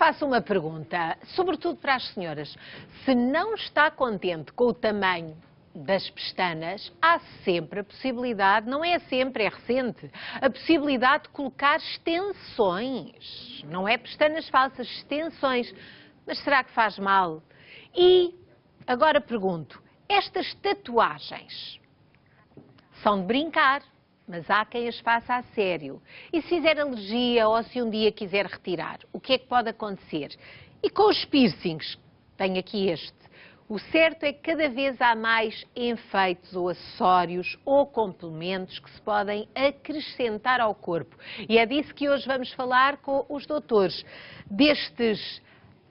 faço uma pergunta, sobretudo para as senhoras. Se não está contente com o tamanho das pestanas, há sempre a possibilidade, não é sempre, é recente, a possibilidade de colocar extensões. Não é pestanas falsas, extensões. Mas será que faz mal? E agora pergunto, estas tatuagens são de brincar, mas há quem as faça a sério. E se fizer alergia ou se um dia quiser retirar, o que é que pode acontecer? E com os piercings, tenho aqui este. O certo é que cada vez há mais enfeites ou acessórios ou complementos que se podem acrescentar ao corpo. E é disso que hoje vamos falar com os doutores, destes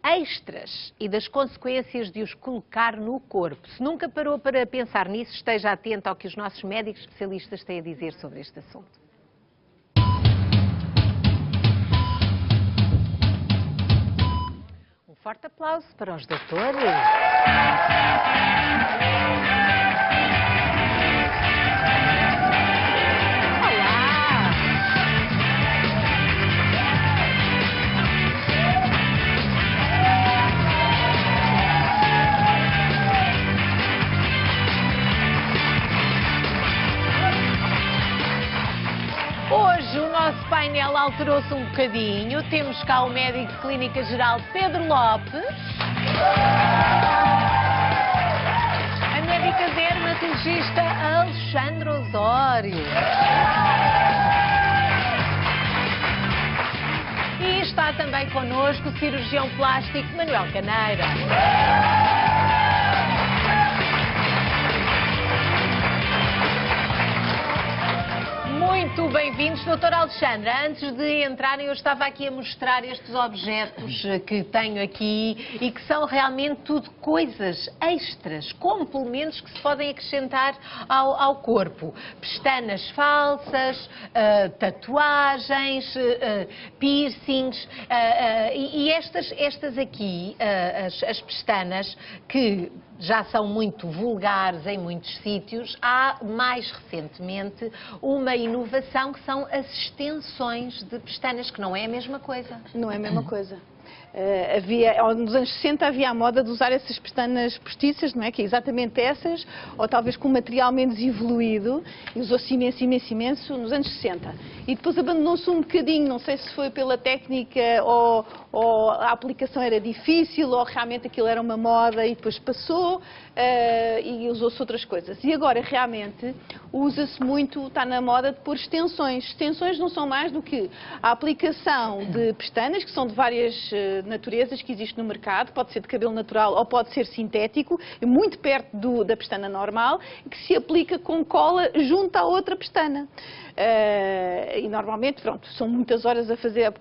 extras e das consequências de os colocar no corpo. Se nunca parou para pensar nisso, esteja atento ao que os nossos médicos especialistas têm a dizer sobre este assunto. Um forte aplauso para os doutores. Hoje o nosso painel alterou-se um bocadinho. Temos cá o médico de Clínica Geral Pedro Lopes, a médica dermatologista Alexandra Osório e está também connosco o cirurgião plástico Manuel Caneira. Muito bem-vindos, doutora Alexandra. Antes de entrarem, eu estava aqui a mostrar estes objetos que tenho aqui e que são realmente tudo coisas extras, complementos que se podem acrescentar ao corpo. Pestanas falsas, tatuagens, piercings e estas aqui, as pestanas que já são muito vulgares em muitos sítios, há mais recentemente uma inovação que são as extensões de pestanas, que não é a mesma coisa. Não é a mesma coisa. Nos anos 60 havia a moda de usar essas pestanas postiças, não é? Que é exatamente essas, ou talvez com um material menos evoluído, e usou-se imenso nos anos 60. E depois abandonou-se um bocadinho, não sei se foi pela técnica ou a aplicação era difícil, ou realmente aquilo era uma moda e depois passou e usou-se outras coisas. E agora realmente usa-se muito, está na moda de pôr extensões. Extensões não são mais do que a aplicação de pestanas, que são de várias naturezas que existe no mercado, pode ser de cabelo natural ou pode ser sintético, muito perto da pestana normal, que se aplica com cola junto à outra pestana. E normalmente, pronto, são muitas horas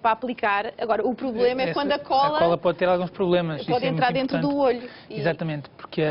para aplicar. Agora, o problema é quando a cola... A cola pode ter alguns problemas. Pode entrar dentro do olho. Exatamente, porque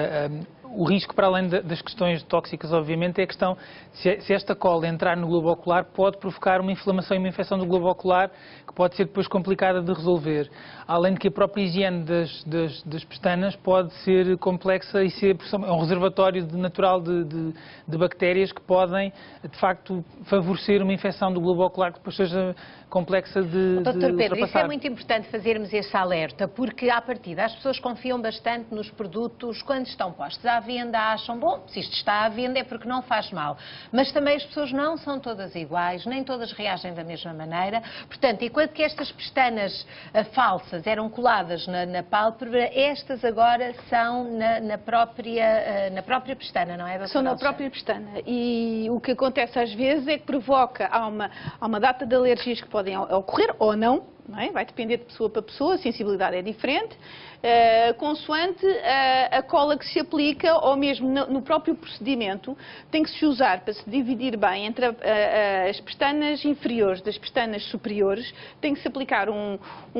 o risco, para além das questões tóxicas, obviamente, é a questão se esta cola entrar no globo ocular pode provocar uma inflamação e uma infecção do globo ocular que pode ser depois complicada de resolver. Além de que a própria higiene das pestanas pode ser complexa e ser um reservatório natural de bactérias que podem, de facto, favorecer uma infecção do globo ocular que depois seja complexa de Doutor Pedro, ultrapassar. isso é muito importante fazermos esse alerta, porque à partida as pessoas confiam bastante nos produtos quando estão postos à venda, acham, bom, se isto está à venda é porque não faz mal. Mas também as pessoas não são todas iguais, nem todas reagem da mesma maneira. Portanto, enquanto que estas pestanas falsas eram coladas na pálpebra, estas agora são na própria pestana, não é, doutora? São na própria pestana. E o que acontece às vezes é que provoca, há uma data de alergias que podem ocorrer ou não, é? Vai depender de pessoa para pessoa, a sensibilidade é diferente, consoante a cola que se aplica ou mesmo no próprio procedimento, tem que se usar para se dividir bem entre as pestanas inferiores das pestanas superiores, tem que se aplicar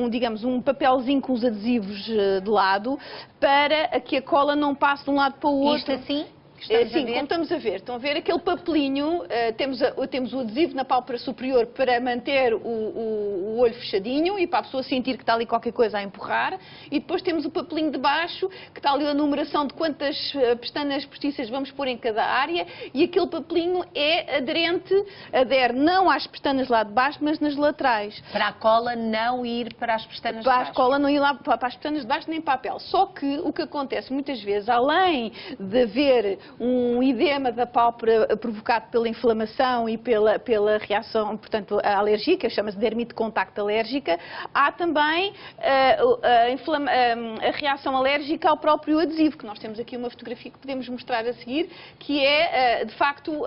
digamos, um papelzinho com os adesivos de lado para que a cola não passe de um lado para o outro. Isto assim? que estamos a Sim, ver? como estamos a ver. Estão a ver aquele papelinho, temos o adesivo na pálpebra superior para manter o olho fechadinho e para a pessoa sentir que está ali qualquer coisa a empurrar. E depois temos o papelinho de baixo, que está ali a numeração de quantas pestanas postiças vamos pôr em cada área. E aquele papelinho é adere não às pestanas lá de baixo, mas nas laterais. Para a cola não ir para as pestanas de Para a baixo. cola não ir lá para as pestanas de baixo nem para a pele. Só que o que acontece muitas vezes, além de haver um edema da pálpebra provocado pela inflamação e pela reação, portanto, alérgica, chama-se dermite de contacto alérgica, há também a reação alérgica ao próprio adesivo, que nós temos aqui uma fotografia que podemos mostrar a seguir, que é, de facto,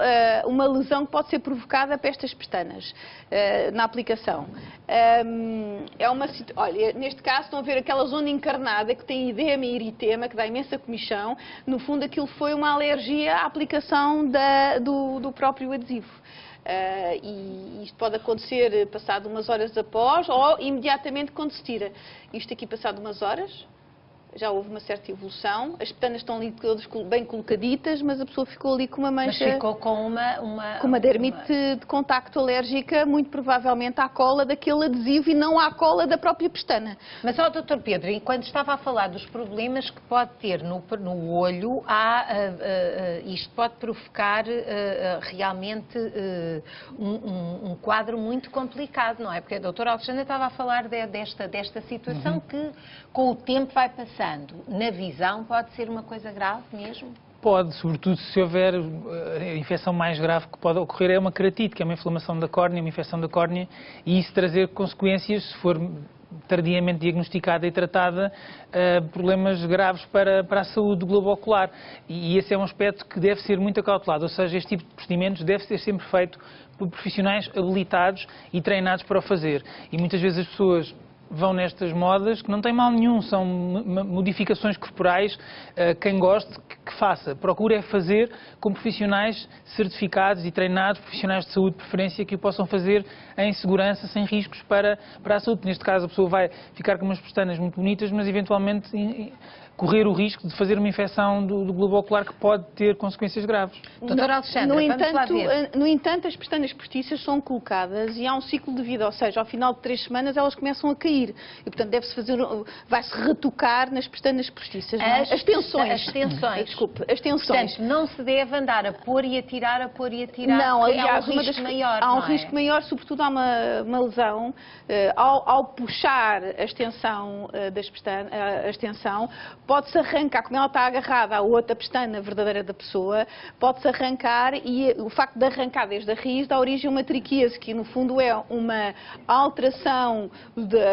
uma lesão que pode ser provocada para estas pestanas na aplicação. Olha, neste caso estão a ver aquela zona encarnada que tem edema e eritema, que dá imensa comichão. No fundo, aquilo foi uma alergia à aplicação do próprio adesivo. E isto pode acontecer passado umas horas após ou imediatamente quando se tira. Isto aqui passado umas horas, já houve uma certa evolução, as pestanas estão ali todas bem colocaditas, mas a pessoa ficou ali com uma mancha... Mas ficou com uma dermite de contacto alérgica, muito provavelmente à cola daquele adesivo e não à cola da própria pestana. Mas, ó, Dr. Pedro, enquanto estava a falar dos problemas que pode ter no olho, isto pode provocar realmente um quadro muito complicado, não é? Porque a doutora Alexandra estava a falar desta situação que com o tempo vai passando. Na visão pode ser uma coisa grave mesmo? Pode, sobretudo se houver a infecção mais grave que pode ocorrer é uma queratite, que é uma inflamação da córnea, uma infecção da córnea, e isso trazer consequências, se for tardiamente diagnosticada e tratada, problemas graves para a saúde do globo ocular. E esse é um aspecto que deve ser muito acautelado, ou seja, este tipo de procedimentos deve ser sempre feito por profissionais habilitados e treinados para o fazer. E muitas vezes as pessoas vão nestas modas que não tem mal nenhum, são modificações corporais, quem goste que faça. Procure é fazer com profissionais certificados e treinados, profissionais de saúde de preferência, que o possam fazer em segurança, sem riscos para a saúde. Neste caso a pessoa vai ficar com umas pestanas muito bonitas, mas eventualmente correr o risco de fazer uma infecção do globo ocular que pode ter consequências graves. Doutora Alexandra, vamos lá ver. No entanto, as pestanas postiças são colocadas e há um ciclo de vida, ou seja, ao final de 3 semanas elas começam a cair. E, portanto, vai-se retocar nas pestanas postiças. As tensões. As tensões. Desculpe, as tensões. Portanto, não se deve andar a pôr e a tirar, a pôr e a tirar. Não, aliás, há um risco maior. Há um risco maior, sobretudo há uma lesão. Ao puxar a extensão das pestanas, a extensão, pode-se arrancar, como ela está agarrada à outra pestana verdadeira da pessoa, pode-se arrancar e o facto de arrancar desde a raiz dá origem a uma triquíase, que no fundo é uma alteração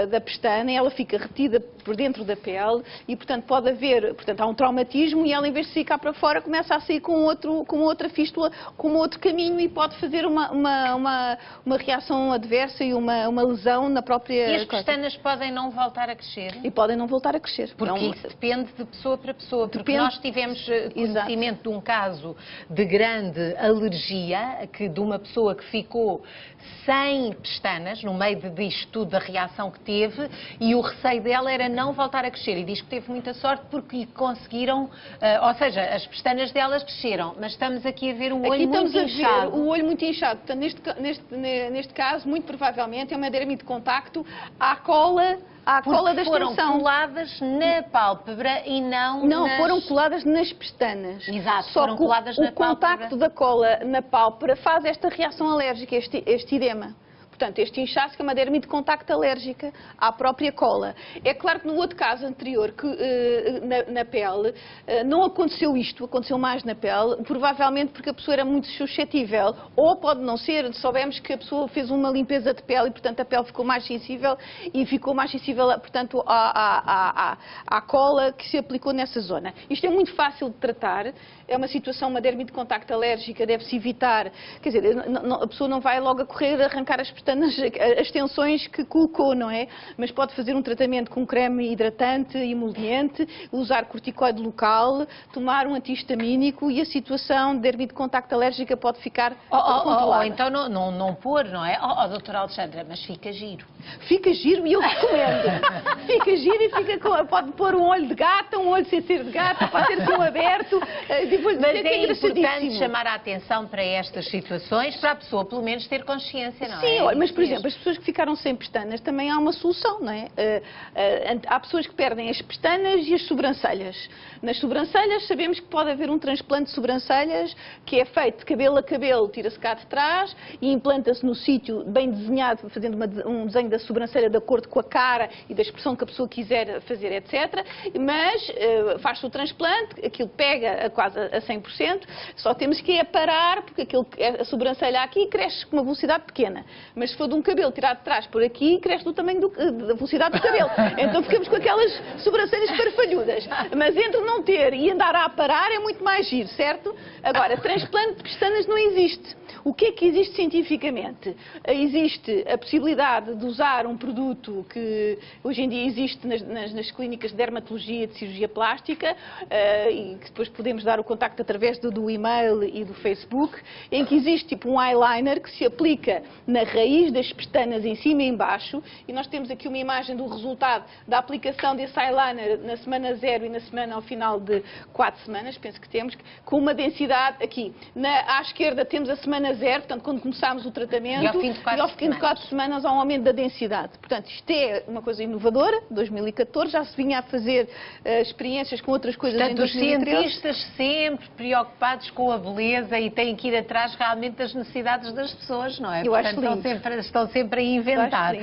da pestana, ela fica retida por dentro da pele e, portanto, pode haver, há um traumatismo e ela, em vez de sair cá para fora, começa a sair com outra fístula, com outro caminho e pode fazer uma reação adversa e uma lesão na própria... E as pestanas podem não voltar a crescer? E podem não voltar a crescer. Porque isso depende de pessoa para pessoa. Porque nós tivemos conhecimento de um caso de grande alergia, de uma pessoa que ficou sem pestanas, no meio disto tudo, da reação que teve, e o receio dela era não voltar a crescer. E diz que teve muita sorte porque conseguiram, ou seja, as pestanas delas cresceram. Mas estamos aqui a ver o olho muito inchado. O olho muito inchado. Portanto, neste caso, muito provavelmente, é uma dermite de contacto à cola da extensão. Foram coladas na pálpebra e não foram coladas nas pestanas. Exato, Só foram coladas na pálpebra. O contacto da cola na pálpebra faz esta reação alérgica, este edema. Portanto, este inchaço é uma dermite de contacto alérgica à própria cola. É claro que no outro caso anterior, que na pele, não aconteceu isto, aconteceu mais na pele, provavelmente porque a pessoa era muito suscetível. Ou pode não ser, soubemos que a pessoa fez uma limpeza de pele e, portanto, a pele ficou mais sensível e ficou mais sensível, portanto, à cola que se aplicou nessa zona. Isto é muito fácil de tratar, é uma situação, uma dermite de contacto alérgica, deve-se evitar, quer dizer, a pessoa não vai logo a correr a arrancar as pestanas, as tensões que colocou, não é? Mas pode fazer um tratamento com creme hidratante, emoliente, usar corticoide local, tomar um antihistamínico e a situação de dermite de contacto alérgica pode ficar controlada. Ou então não pôr, não é? Doutora Alexandra, mas fica giro. Fica giro e eu recomendo. fica giro e fica pode pôr um olho de gata, um olho sem ser de gata, pode ter assim um aberto. Depois Mas é importante chamar a atenção para estas situações, para a pessoa pelo menos ter consciência, não é? Sim, olha, mas por exemplo, as pessoas que ficaram sem pestanas também há uma solução, não é? Há pessoas que perdem as pestanas e as sobrancelhas. Nas sobrancelhas sabemos que pode haver um transplante de sobrancelhas que é feito de cabelo a cabelo, tira-se cá de trás e implanta-se no sítio bem desenhado, fazendo um desenho da sobrancelha de acordo com a cara e da expressão que a pessoa quiser fazer, etc. Mas faz-se o transplante, aquilo pega quase a 100%, só temos que parar, porque a sobrancelha aqui cresce com uma velocidade pequena. Mas se for de um cabelo tirado de trás por aqui, cresce do tamanho da velocidade do cabelo. Então ficamos com aquelas sobrancelhas farfalhudas. Mas entre não ter e andar a aparar é muito mais giro, certo? Agora, transplante de pestanas não existe. O que é que existe cientificamente? Existe a possibilidade de usar um produto que hoje em dia existe nas clínicas de dermatologia, de cirurgia plástica, e que depois podemos dar o contacto através do e-mail e do Facebook, em que existe tipo um eyeliner que se aplica na raiz das pestanas em cima e em baixo, e nós temos aqui uma imagem do resultado da aplicação desse eyeliner na semana 0 e na semana ao final de 4 semanas, penso que temos, com uma densidade aqui. À esquerda temos a semana 0, portanto, quando começámos o tratamento, e ao fim de 4 semanas há um aumento da densidade. Portanto, isto é uma coisa inovadora, 2014, já se vinha a fazer experiências com outras coisas em 2013. Portanto, os cientistas sempre preocupados com a beleza e têm que ir atrás realmente das necessidades das pessoas, não é? Eu Portanto, acho estão sempre a inventar.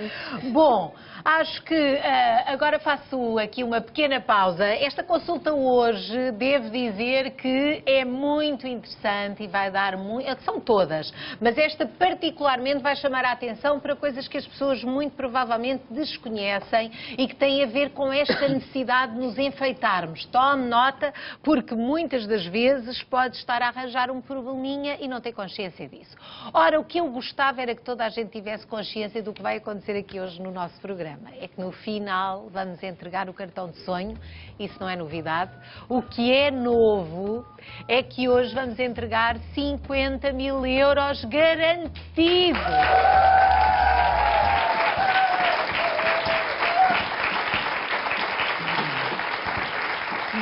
Bom, acho que agora faço aqui uma pequena pausa. Esta consulta hoje, devo dizer que é muito interessante e vai dar muito... São todas, mas esta particularmente vai chamar a atenção para coisas que as pessoas muito provavelmente desconhecem e que têm a ver com esta necessidade de nos enfeitarmos. Tome nota, porque muitas das vezes pode estar a arranjar um probleminha e não ter consciência disso. Ora, o que eu gostava era que toda a gente tivesse consciência do que vai acontecer aqui hoje no nosso programa. É que no final vamos entregar o cartão de sonho, isso não é novidade. O que é novo é que hoje vamos entregar 50.000 euros garantidos.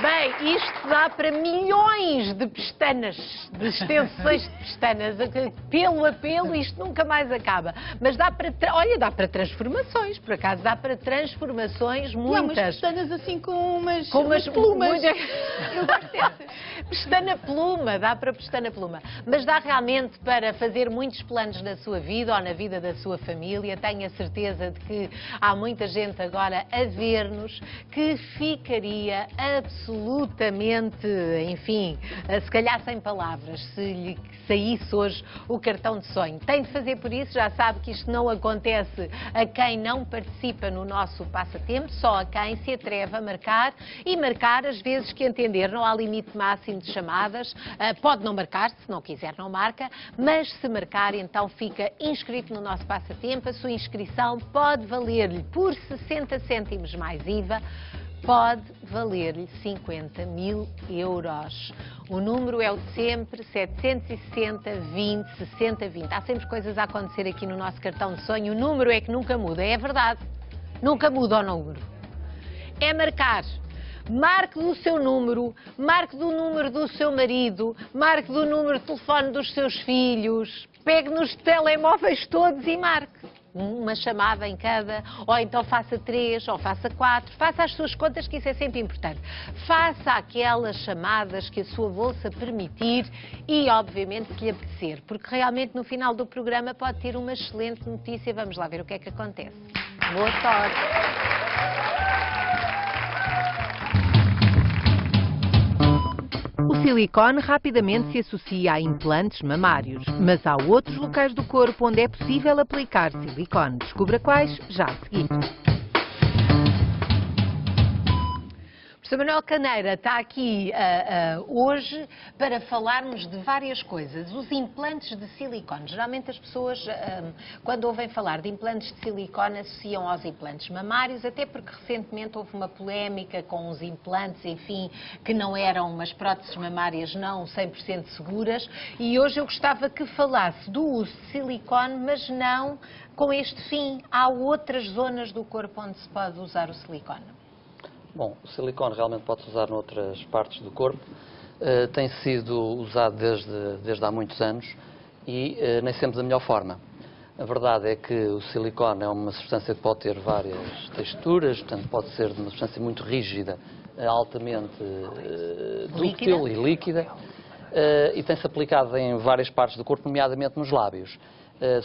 Bem, isto dá para milhões de pestanas, de extensões de pestanas, pelo a pelo, isto nunca mais acaba. Mas dá para, olha, dá para transformações, por acaso dá para transformações muitas. Não, umas pestanas assim com umas plumas. Eu gosto dessas. Pestana pluma, dá para pestana pluma. Mas dá realmente para fazer muitos planos na sua vida ou na vida da sua família. Tenho a certeza de que há muita gente agora a ver-nos que ficaria absolutamente, enfim, se calhar sem palavras, se lhe saísse hoje o cartão de sonho. Tem de fazer por isso, já sabe que isto não acontece a quem não participa no nosso passatempo, só a quem se atreve a marcar e marcar as vezes que entender. Não há limite máximo de chamadas, pode não marcar, se não quiser não marca, mas se marcar então fica inscrito no nosso passatempo. A sua inscrição pode valer-lhe por 60 cêntimos mais IVA, pode valer-lhe 50.000 euros. O número é o de sempre, 760 20 60 20. Há sempre coisas a acontecer aqui no nosso cartão de sonho. O número é que nunca muda, é verdade. Nunca muda o número. É marcar. Marque do seu número, marque do número do seu marido, marque do número de telefone dos seus filhos, pegue nos telemóveis todos e marque. Uma chamada em cada, ou então faça 3, ou faça 4, faça as suas contas, que isso é sempre importante. Faça aquelas chamadas que a sua bolsa permitir e, obviamente, se lhe apetecer, porque realmente no final do programa pode ter uma excelente notícia. Vamos lá ver o que é que acontece. Boa sorte! O silicone rapidamente se associa a implantes mamários, mas há outros locais do corpo onde é possível aplicar silicone. Descubra quais já a seguir. Professor Manuel Caneira está aqui hoje para falarmos de várias coisas. Os implantes de silicone. Geralmente as pessoas, quando ouvem falar de implantes de silicone, associam aos implantes mamários, até porque recentemente houve uma polémica com os implantes, enfim, que não eram umas próteses mamárias não 100% seguras. E hoje eu gostava que falasse do uso de silicone, mas não com este fim. Há outras zonas do corpo onde se pode usar o silicone. Bom, o silicone realmente pode-se usar noutras partes do corpo. Tem sido usado desde há muitos anos e nem sempre da melhor forma. A verdade é que o silicone é uma substância que pode ter várias texturas, portanto pode ser de uma substância muito rígida, altamente dúctil e líquida, e tem-se aplicado em várias partes do corpo, nomeadamente nos lábios,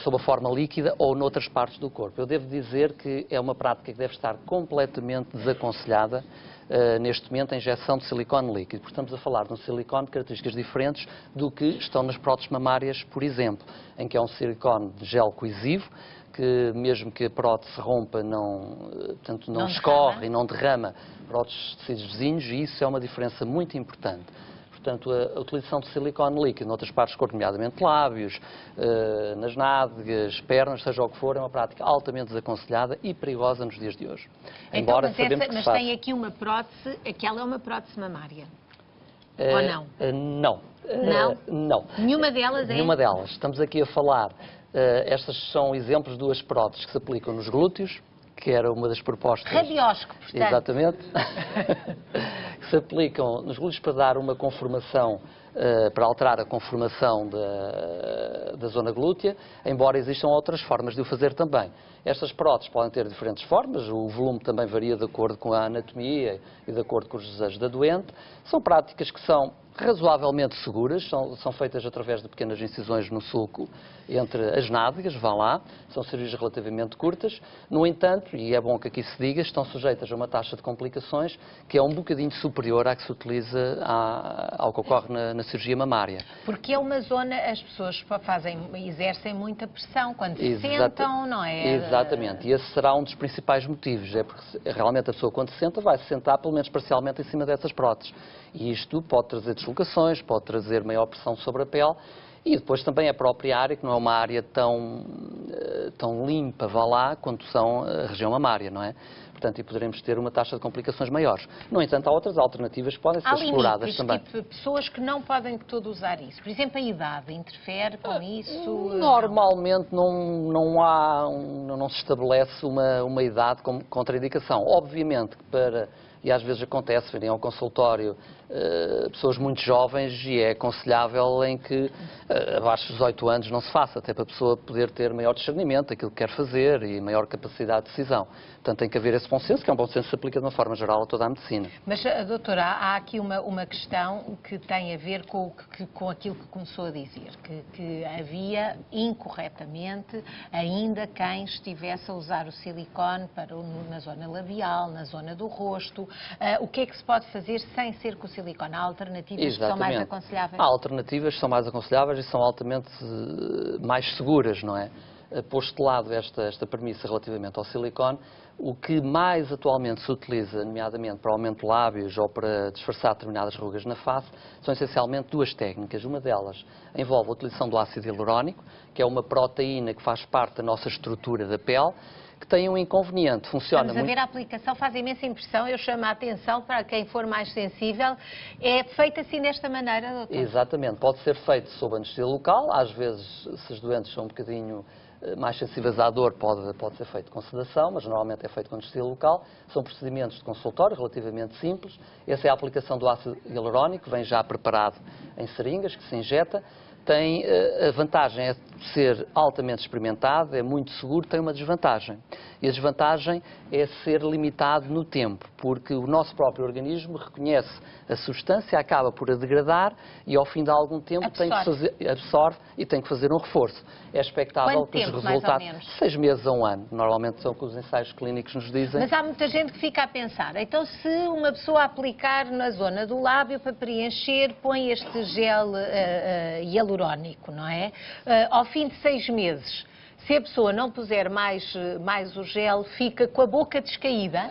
sob a forma líquida ou noutras partes do corpo. Eu devo dizer que é uma prática que deve estar completamente desaconselhada neste momento, a injeção de silicone líquido. Porque estamos a falar de um silicone de características diferentes do que estão nas próteses mamárias, por exemplo, em que é um silicone de gel coesivo, que mesmo que a prótese rompa, não escorre e não derrama para outros tecidos vizinhos, e isso é uma diferença muito importante. Portanto, a utilização de silicone líquido noutras partes do corpo, nomeadamente lábios, nas nádegas, pernas, seja o que for, é uma prática altamente desaconselhada e perigosa nos dias de hoje. Então, mas tem aqui uma prótese, aquela é uma prótese mamária? Ou não? Não. Não? Não. Nenhuma delas é? Nenhuma delas. Estamos aqui a falar, estas são exemplos de duas próteses que se aplicam nos glúteos, que era uma das propostas... Rabiosco, portanto. Exatamente. Que se aplicam nos glúteos para dar uma conformação, para alterar a conformação da zona glútea, embora existam outras formas de o fazer também. Estas próteses podem ter diferentes formas, o volume também varia de acordo com a anatomia e de acordo com os desejos da doente. São práticas que são razoavelmente seguras, são feitas através de pequenas incisões no sulco entre as nádegas, vão lá, são cirurgias relativamente curtas. No entanto, e é bom que aqui se diga, estão sujeitas a uma taxa de complicações que é um bocadinho superior à que se utiliza ao que ocorre na cirurgia mamária. Porque é uma zona, as pessoas exercem muita pressão quando se sentam, não é? Exatamente, e esse será um dos principais motivos, é porque realmente a pessoa quando se senta vai se sentar pelo menos parcialmente em cima dessas próteses. E isto pode trazer deslocações, pode trazer maior pressão sobre a pele e depois também a própria área, que não é uma área tão limpa, vá lá, quanto são a região mamária, não é? Portanto, e poderemos ter uma taxa de complicações maiores. No entanto, há outras alternativas que podem ser exploradas também. Tipo, pessoas que não podem de todo usar isso. Por exemplo, a idade interfere com isso? Normalmente não se estabelece uma idade como contraindicação. Obviamente que e às vezes acontece, virem ao consultório pessoas muito jovens e é aconselhável em que abaixo dos 18 anos não se faça, até para a pessoa poder ter maior discernimento daquilo que quer fazer e maior capacidade de decisão. Portanto, tem que haver esse bom senso, que é um bom senso que se aplica de uma forma geral a toda a medicina. Mas, doutora, há aqui uma questão que tem a ver com aquilo que começou a dizer, que havia incorretamente ainda quem estivesse a usar o silicone na zona labial, na zona do rosto. O que é que se pode fazer sem ser com o silicone? Há alternativas que são mais aconselháveis? Há alternativas que são mais aconselháveis e são altamente mais seguras, não é? Posto de lado esta premissa relativamente ao silicone, o que mais atualmente se utiliza, nomeadamente para aumento de lábios ou para disfarçar determinadas rugas na face, são essencialmente duas técnicas. Uma delas envolve a utilização do ácido hialurónico, que é uma proteína que faz parte da nossa estrutura da pele, que tem um inconveniente, funciona muito... Vamos a ver a aplicação, faz imensa impressão, eu chamo a atenção para quem for mais sensível. É feito assim desta maneira, doutor? Exatamente, pode ser feito sob anestesia local, às vezes, se as doentes são um bocadinho mais sensíveis à dor, pode ser feito com sedação, mas normalmente é feito com anestesia local. São procedimentos de consultório relativamente simples. Essa é a aplicação do ácido hialurónico, vem já preparado em seringas, que se injeta. Tem a vantagem é ser altamente experimentado, é muito seguro, tem uma desvantagem. E a desvantagem é ser limitado no tempo, porque o nosso próprio organismo reconhece a substância, acaba por a degradar e ao fim de algum tempo absorve e tem que fazer um reforço. É expectável que os resultados, 6 meses a 1 ano, normalmente são o que os ensaios clínicos nos dizem. Mas há muita gente que fica a pensar, então se uma pessoa aplicar na zona do lábio para preencher, põe este gel hialurónico, não é? Ao fim de 6 meses, se a pessoa não puser mais o gel, fica com a boca descaída?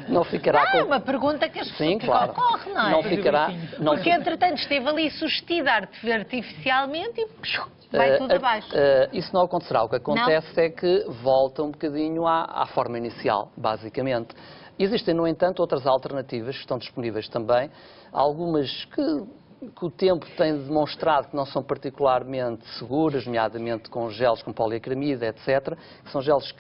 Não ficará É uma pergunta que as pessoas Sim, claro. ocorre, não é? Não ficará... Porque, entretanto, esteve ali sustida artificialmente e vai tudo abaixo. Isso não acontecerá. O que acontece é que volta um bocadinho à forma inicial, basicamente. Existem, no entanto, outras alternativas que estão disponíveis também, algumas que o tempo tem demonstrado que não são particularmente seguras, nomeadamente com geles com poliacramida, etc., que são geles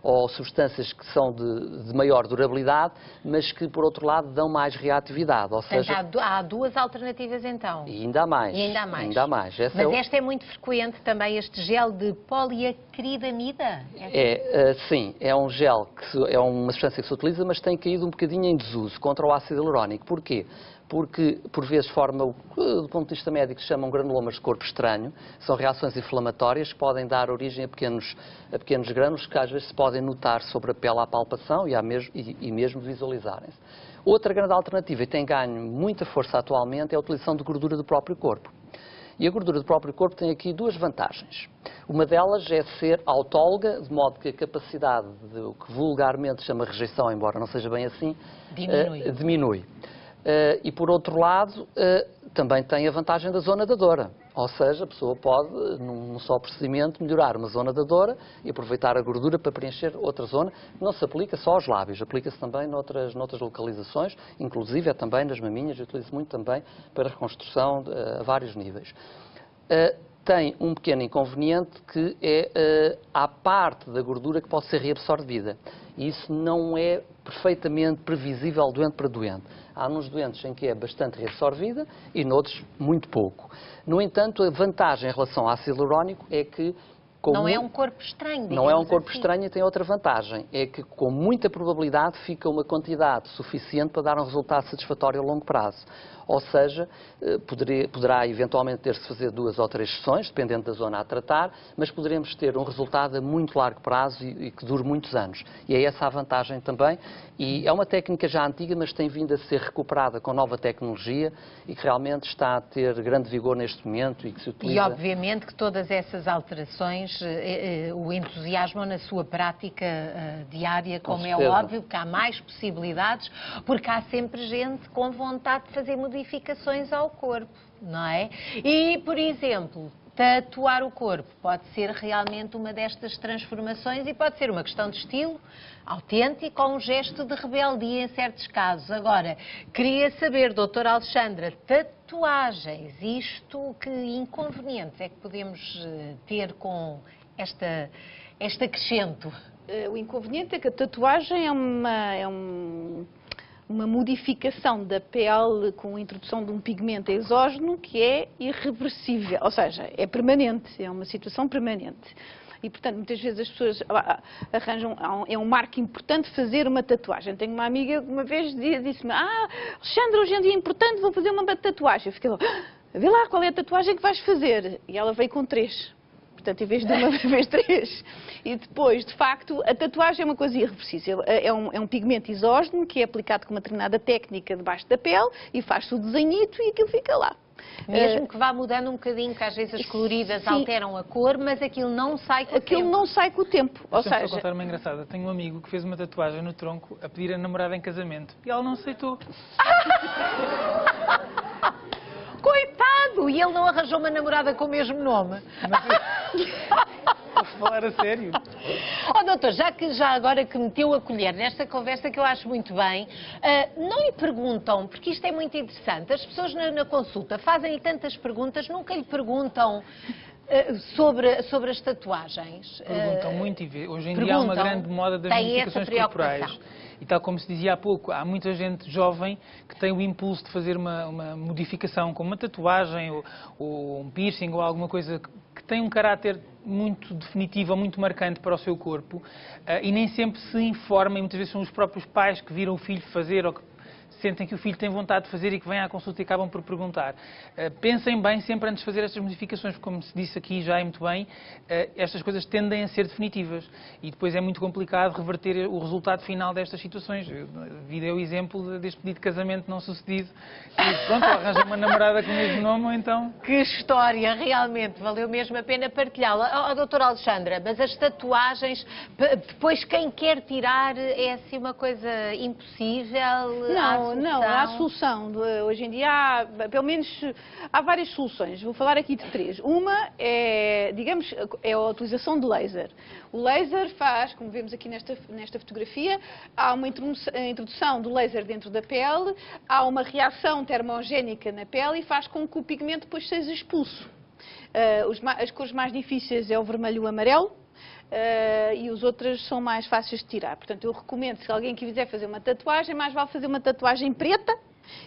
ou substâncias que são de maior durabilidade, mas que, por outro lado, dão mais reatividade. Ou seja, há duas alternativas, então. E ainda há mais. Mas esta é muito frequente também, este gel de poliacridamida? Sim, é um gel que é uma substância que se utiliza, mas tem caído um bocadinho em desuso contra o ácido hialurónico. Porquê? Porque, por vezes, forma o que, do ponto de vista médico, se chamam granulomas de corpo estranho. São reações inflamatórias que podem dar origem a pequenos grânulos que, às vezes, se podem notar sobre a pele à palpação e mesmo visualizarem-se. Outra grande alternativa, e tem ganho muita força atualmente, é a utilização de gordura do próprio corpo. E a gordura do próprio corpo tem aqui duas vantagens. Uma delas é ser autóloga, de modo que a capacidade do que vulgarmente chama rejeição, embora não seja bem assim, diminui. E, por outro lado, também tem a vantagem da zona da dor. Ou seja, a pessoa pode, num só procedimento, melhorar uma zona da dor e aproveitar a gordura para preencher outra zona. Não se aplica só aos lábios, aplica-se também noutras localizações, inclusive também nas maminhas, eu utilizo muito também para reconstrução a vários níveis. Tem um pequeno inconveniente que é a parte da gordura que pode ser reabsorvida. E isso não é perfeitamente previsível doente para doente. Há uns doentes em que é bastante reabsorvida e noutros muito pouco. No entanto, a vantagem em relação ao ácido hialurónico é que... Não é um corpo estranho, Não é um corpo estranho e tem outra vantagem. É que, com muita probabilidade, fica uma quantidade suficiente para dar um resultado satisfatório a longo prazo. Ou seja, poderá eventualmente ter-se fazer 2 ou 3 sessões, dependendo da zona a tratar, mas poderemos ter um resultado a muito largo prazo e que dure muitos anos. E é essa a vantagem também. E é uma técnica já antiga, mas tem vindo a ser recuperada com nova tecnologia e que realmente está a ter grande vigor neste momento e que se utiliza... E obviamente que todas essas alterações o entusiasmam na sua prática diária, como é óbvio, porque há mais possibilidades, porque há sempre gente com vontade de fazer modificações ao corpo, não é? E, por exemplo, tatuar o corpo pode ser realmente uma destas transformações e pode ser uma questão de estilo autêntico ou um gesto de rebeldia em certos casos. Agora, queria saber, doutora Alexandra, tatuagens, que inconvenientes é que podemos ter com este acrescento? O inconveniente é que a tatuagem é uma modificação da pele com a introdução de um pigmento exógeno que é irreversível, ou seja, é permanente, é uma situação permanente. E, portanto, muitas vezes as pessoas arranjam, é um marco importante fazer uma tatuagem. Tenho uma amiga que uma vez disse-me, Alexandra, hoje em dia é importante, vou fazer uma tatuagem. Eu fiquei, vê lá qual é a tatuagem que vais fazer. E ela veio com 3. Portanto, em vez de uma, vez 3. E depois, de facto, a tatuagem é uma coisa irreversível. É um pigmento exógeno que é aplicado com uma determinada técnica debaixo da pele e faz-se o desenhito e aquilo fica lá. Mesmo que vá mudando um bocadinho, que às vezes as coloridas alteram a cor, mas aquilo não sai com o tempo. Aquilo não sai com o tempo. Ou seja... Vou contar uma engraçada. Tenho um amigo que fez uma tatuagem no tronco a pedir a namorada em casamento e ela não aceitou. Coitado! E ele não arranjou uma namorada com o mesmo nome? Vou falar a sério. Doutor, já agora que meteu a colher nesta conversa que eu acho muito bem, não lhe perguntam, porque isto é muito interessante, as pessoas na consulta fazem-lhe tantas perguntas, nunca lhe perguntam sobre as tatuagens. Perguntam muito e hoje em dia há uma grande moda das modificações corporais. E tal como se dizia há pouco, há muita gente jovem que tem o impulso de fazer uma modificação, como uma tatuagem ou um piercing ou alguma coisa que tem um caráter muito definitivo ou muito marcante para o seu corpo e nem sempre se informa, e muitas vezes são os próprios pais que viram o filho fazer ou que sentem que o filho tem vontade de fazer e que vêm à consulta e acabam por perguntar. Pensem bem sempre antes de fazer estas modificações, porque, como se disse aqui já e muito bem, estas coisas tendem a ser definitivas e depois é muito complicado reverter o resultado final destas situações. Vi o exemplo deste pedido de casamento não sucedido, que pronto, arranja uma namorada com o mesmo nome ou então... Que história, realmente, valeu mesmo a pena partilhá-la. Doutora Alexandra, mas as tatuagens, depois quem quer tirar é assim uma coisa impossível? Não, há solução. Hoje em dia há, pelo menos, há várias soluções. Vou falar aqui de 3. Uma é, digamos, é a utilização de laser. O laser faz, como vemos aqui nesta fotografia, há uma introdução do laser dentro da pele, há uma reação termogénica na pele e faz com que o pigmento depois seja expulso. As cores mais difíceis é o vermelho e o amarelo. E os outros são mais fáceis de tirar. Portanto, eu recomendo, se alguém quiser fazer uma tatuagem, mais vale fazer uma tatuagem preta.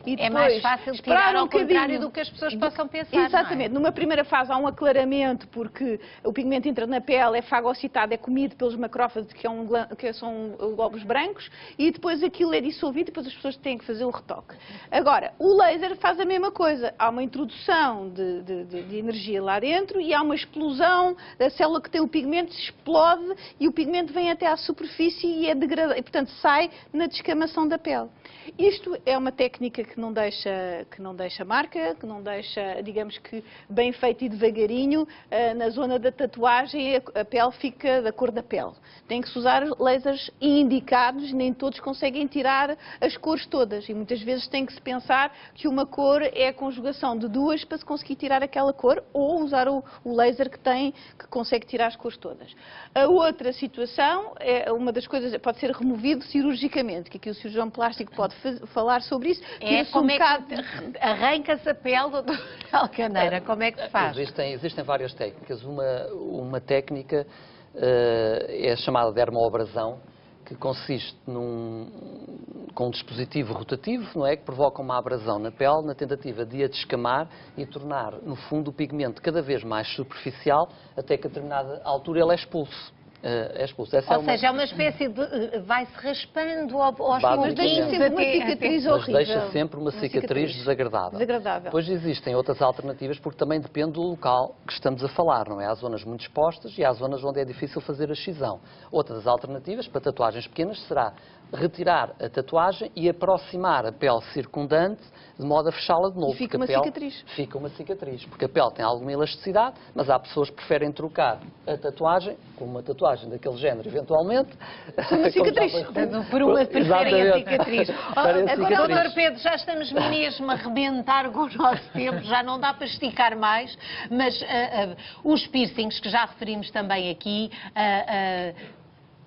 E é mais fácil de tirar, ao contrário do que as pessoas possam pensar. Exatamente. Não é? Numa primeira fase há um aclaramento, porque o pigmento entra na pele, é fagocitado, é comido pelos macrófagos, que são glóbulos brancos, e depois aquilo é dissolvido e depois as pessoas têm que fazer o retoque. Agora, o laser faz a mesma coisa. Há uma introdução de energia lá dentro e há uma explosão, a célula que tem o pigmento explode e o pigmento vem até à superfície e é degradado, e portanto sai na descamação da pele. Isto é uma técnica que não deixa marca, que não deixa, digamos que, bem feito e devagarinho, na zona da tatuagem a pele fica da cor da pele. Tem que se usar lasers indicados, nem todos conseguem tirar as cores todas e muitas vezes tem que se pensar que uma cor é a conjugação de duas para se conseguir tirar aquela cor ou usar o laser que consegue tirar as cores todas. A outra situação, uma das coisas, pode ser removido cirurgicamente, que aqui o cirurgião plástico pode falar sobre isso. Como é que arranca-se a pele, doutor Alcaneira? Como é que se faz? Existem várias técnicas. Uma técnica é chamada de dermoabrasão, que consiste com um dispositivo rotativo, não é, que provoca uma abrasão na pele, na tentativa de a descamar e tornar, no fundo, o pigmento cada vez mais superficial, até que a determinada altura ele é expulso. Ou seja, é uma espécie de... vai-se raspando aos mas deixa sempre uma cicatriz horrível. Mas deixa sempre uma cicatriz desagradável. Depois existem outras alternativas, porque também depende do local que estamos a falar, não é? Há zonas muito expostas e há zonas onde é difícil fazer a excisão. Outra das alternativas para tatuagens pequenas será retirar a tatuagem e aproximar a pele circundante de modo a fechá-la de novo. E fica uma cicatriz. Fica uma cicatriz, porque a pele tem alguma elasticidade, mas há pessoas que preferem trocar a tatuagem, com uma tatuagem daquele género, eventualmente, por uma cicatriz. Preferem a cicatriz. Doutor Pedro, já estamos mesmo a arrebentar com o nosso tempo, já não dá para esticar mais, mas os piercings, que já referimos também aqui,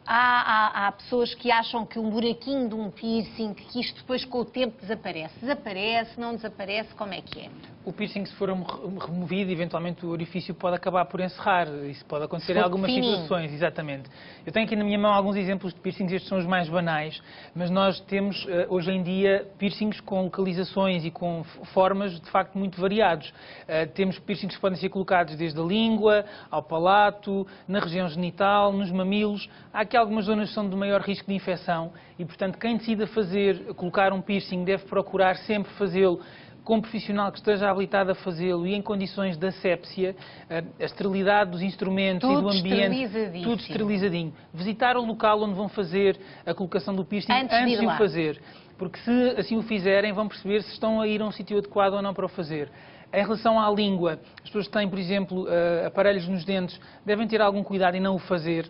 há pessoas que acham que um buraquinho de um piercing, que isto depois com o tempo desaparece. Desaparece, não desaparece, como é que é? O piercing, se for removido, eventualmente o orifício pode acabar por encerrar. Isso pode acontecer em algumas situações, exatamente. Eu tenho aqui na minha mão alguns exemplos de piercings, estes são os mais banais, mas nós temos hoje em dia piercings com localizações e com formas de facto muito variados. Temos piercings que podem ser colocados desde a língua, ao palato, na região genital, nos mamilos. Há aqui algumas zonas que são de maior risco de infecção e, portanto, quem decida colocar um piercing deve procurar sempre fazê-lo com um profissional que esteja habilitado a fazê-lo e em condições de asepsia, a esterilidade dos instrumentos tudo e do ambiente, tudo esterilizadinho. Visitar o local onde vão fazer a colocação do piercing antes de o fazer, porque se assim o fizerem vão perceber se estão a ir a um sítio adequado ou não para o fazer. Em relação à língua, as pessoas que têm, por exemplo, aparelhos nos dentes, devem ter algum cuidado em não o fazer,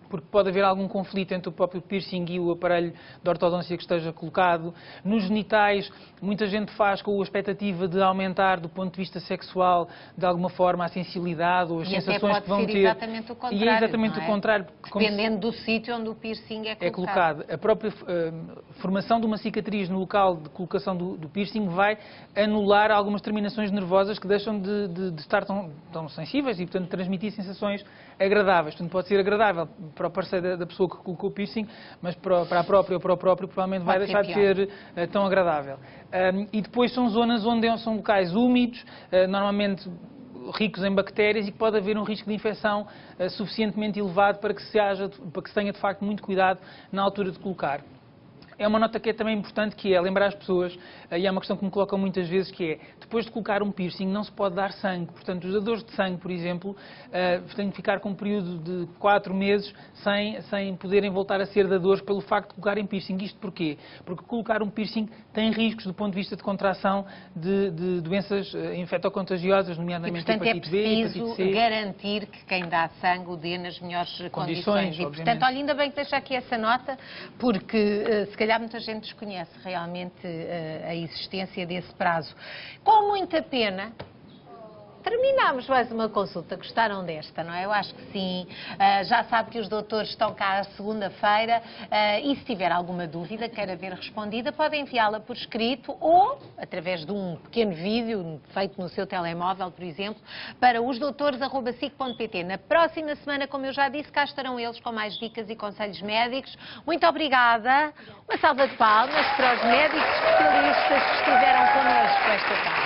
porque pode haver algum conflito entre o próprio piercing e o aparelho de ortodôncia que esteja colocado. Nos genitais, muita gente faz com a expectativa de aumentar, do ponto de vista sexual, de alguma forma, a sensibilidade ou as sensações que vão ter. Exatamente o contrário, e é exatamente o contrário. Dependendo do sítio onde o piercing é colocado. A própria formação de uma cicatriz no local de colocação do piercing vai anular algumas terminações nervosas que deixam de estar tão sensíveis e, portanto, transmitir sensações agradáveis. Portanto, pode ser agradável para o parceiro da pessoa que colocou o piercing, mas para a própria ou para o próprio provavelmente vai deixar de ser tão agradável. E depois são zonas onde são locais úmidos, normalmente ricos em bactérias e que pode haver um risco de infecção suficientemente elevado para que se tenha de facto muito cuidado na altura de colocar. É uma nota que é também importante, que é lembrar as pessoas, e é uma questão que me colocam muitas vezes, que é, depois de colocar um piercing, não se pode dar sangue. Portanto, os dadores de sangue, por exemplo, têm que ficar com um período de 4 meses sem poderem voltar a ser dadores pelo facto de colocarem piercing. Isto porquê? Porque colocar um piercing tem riscos do ponto de vista de contração de doenças infectocontagiosas, nomeadamente portanto, hepatite B, é hepatite preciso C. garantir que quem dá sangue o dê nas melhores condições. E, obviamente. portanto, olha, ainda bem que deixa aqui essa nota, porque se calhar muita gente desconhece realmente a existência desse prazo. Com muita pena, terminámos mais uma consulta. Gostaram desta, não é? Eu acho que sim. Já sabe que os doutores estão cá à segunda-feira e se tiver alguma dúvida, queira ver respondida, pode enviá-la por escrito ou através de um pequeno vídeo feito no seu telemóvel, por exemplo, para osdoutores@sic.pt. Na próxima semana, como eu já disse, cá estarão eles com mais dicas e conselhos médicos. Muito obrigada. Uma salva de palmas para os médicos especialistas que estiveram connosco esta tarde.